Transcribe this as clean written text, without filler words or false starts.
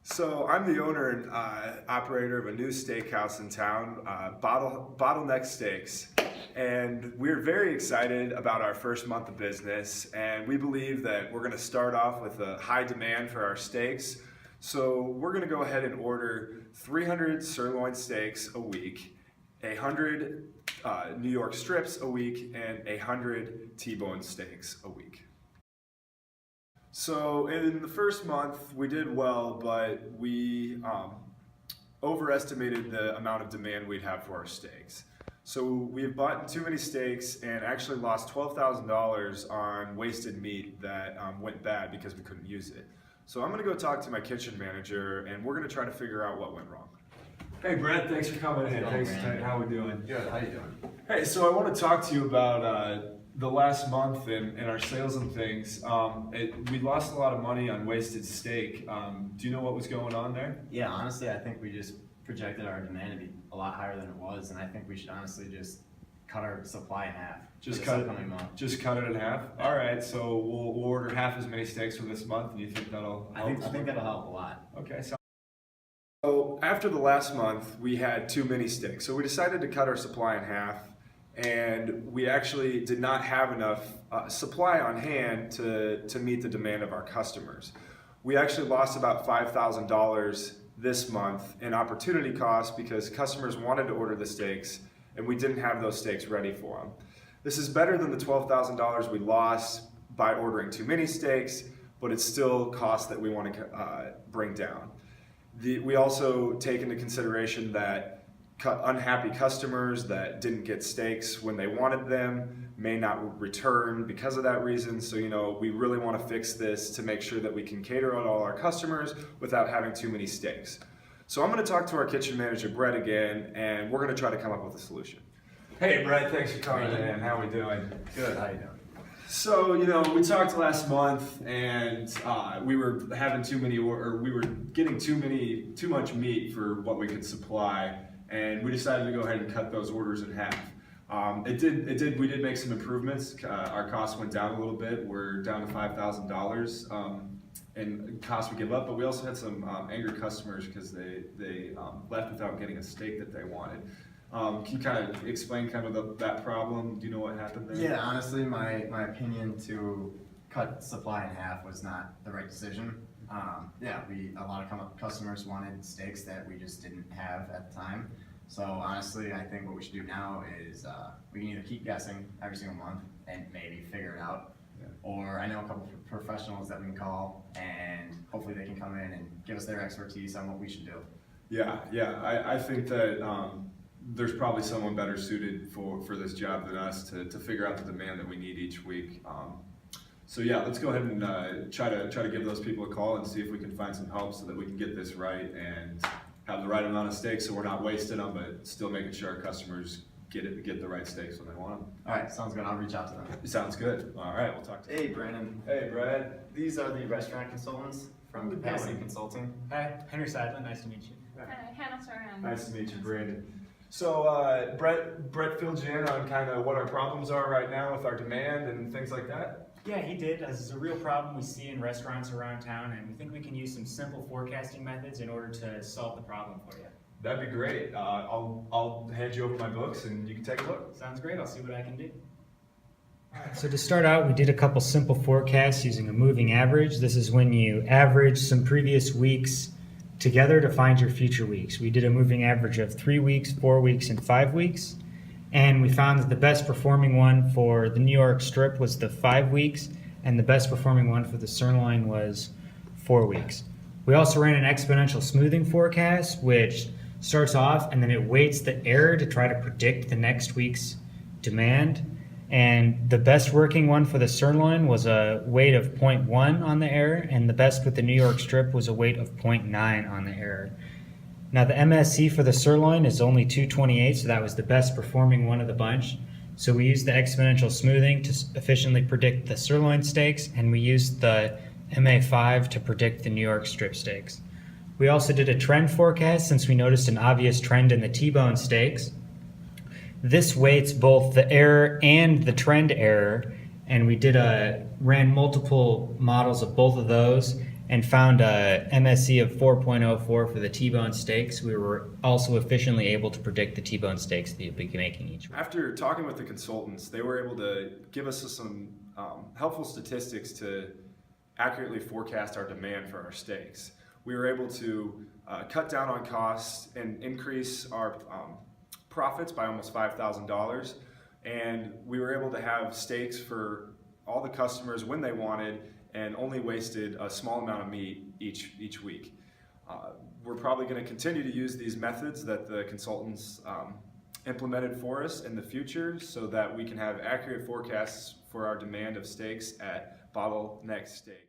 So I'm the owner and operator of a new steakhouse in town, Bottleneck Steaks, and we're very excited about our first month of business. And we believe that we're going to start off with a high demand for our steaks. So we're going to go ahead and order 300 sirloin steaks a week, 100 New York strips a week, and 100 T-bone steaks a week. So in the first month we did well, but we overestimated the amount of demand we'd have for our steaks. So we have bought too many steaks and actually lost $12,000 on wasted meat that went bad because we couldn't use it. So I'm gonna go talk to my kitchen manager and we're gonna try to figure out what went wrong. Hey Brett, thanks for coming in. How's it Thanks. going, man? How we doing? Good, how you doing? Hey, so I want to talk to you about the last month and our sales and things. We lost a lot of money on wasted steak. Do you know what was going on there? Yeah, honestly, I think we just projected our demand to be a lot higher than it was, and I think we should honestly just cut our supply in half. Just for cut this it. upcoming month. Just cut it in half. All right, so we'll order half as many steaks for this month, and you think that'll I help? think that'll help a lot. Okay. So after the last month, we had too many steaks, so we decided to cut our supply in half, and we actually did not have enough supply on hand to meet the demand of our customers. We actually lost about $5,000 this month in opportunity costs because customers wanted to order the steaks, and we didn't have those steaks ready for them. This is better than the $12,000 we lost by ordering too many steaks, but it's still costs that we want to bring down. We also take into consideration that unhappy customers that didn't get steaks when they wanted them may not return because of that reason. So, we really want to fix this to make sure that we can cater to all our customers without having too many steaks. So I'm going to talk to our kitchen manager, Brett, again, and we're going to try to come up with a solution. Hey Brett, thanks for coming in. How we doing? Good, how you doing? So, we talked last month and we were having we were getting too much meat for what we could supply, and we decided to go ahead and cut those orders in half. We did make some improvements. Our costs went down a little bit. We're down to $5,000 in costs we give up, but we also had some angry customers because they left without getting a steak that they wanted. Can you kind of explain that problem? Do you know what happened there? Yeah, honestly, my opinion to cut supply in half was not the right decision. A lot of customers wanted steaks that we just didn't have at the time. So honestly, I think what we should do now is we can either keep guessing every single month and maybe figure it out, or I know a couple of professionals that we can call and hopefully they can come in and give us their expertise on what we should do. Yeah, I think that there's probably someone better suited for this job than us to figure out the demand that we need each week. So yeah, let's go ahead and try to give those people a call and see if we can find some help so that we can get this right and have the right amount of steaks so we're not wasting them, but still making sure our customers get the right steaks when they want them. All right, sounds good. I'll reach out to them. Sounds good. All right, we'll talk to you. Hey, Brandon. Hey, Brad. These are the restaurant consultants from Capacity Consulting. Hi, Henry Seidlin, nice to meet you. Hi, Hannah Soran. Nice to meet you, Brandon. So Brett filled you in on kind of what our problems are right now with our demand and things like that? Yeah, he did. This is a real problem we see in restaurants around town, and we think we can use some simple forecasting methods in order to solve the problem for you. That'd be great. I'll hand you over my books and you can take a look. Sounds great. I'll see what I can do. So to start out, we did a couple simple forecasts using a moving average. This is when you average some previous weeks together to find your future weeks. We did a moving average of 3 weeks, 4 weeks, and 5 weeks. And we found that the best performing one for the New York strip was the 5 weeks, and the best performing one for the sirloin was 4 weeks. We also ran an exponential smoothing forecast, which starts off and then it weights the error to try to predict the next week's demand. And the best working one for the sirloin was a weight of 0.1 on the error, and the best with the New York strip was a weight of 0.9 on the error. Now the MSC for the sirloin is only 228, so that was the best performing one of the bunch. So we used the exponential smoothing to efficiently predict the sirloin steaks, and we used the MA5 to predict the New York strip steaks. We also did a trend forecast since we noticed an obvious trend in the T-bone steaks. This weights both the error and the trend error, and we ran multiple models of both of those, and found a MSC of 4.04 for the T-bone steaks. We were also efficiently able to predict the T-bone steaks that you'll be making each week. After talking with the consultants, they were able to give us some helpful statistics to accurately forecast our demand for our steaks. We were able to cut down on costs and increase our profits by almost $5,000, and we were able to have steaks for all the customers when they wanted and only wasted a small amount of meat each week. We're probably going to continue to use these methods that the consultants implemented for us in the future so that we can have accurate forecasts for our demand of steaks at Bottleneck Steak.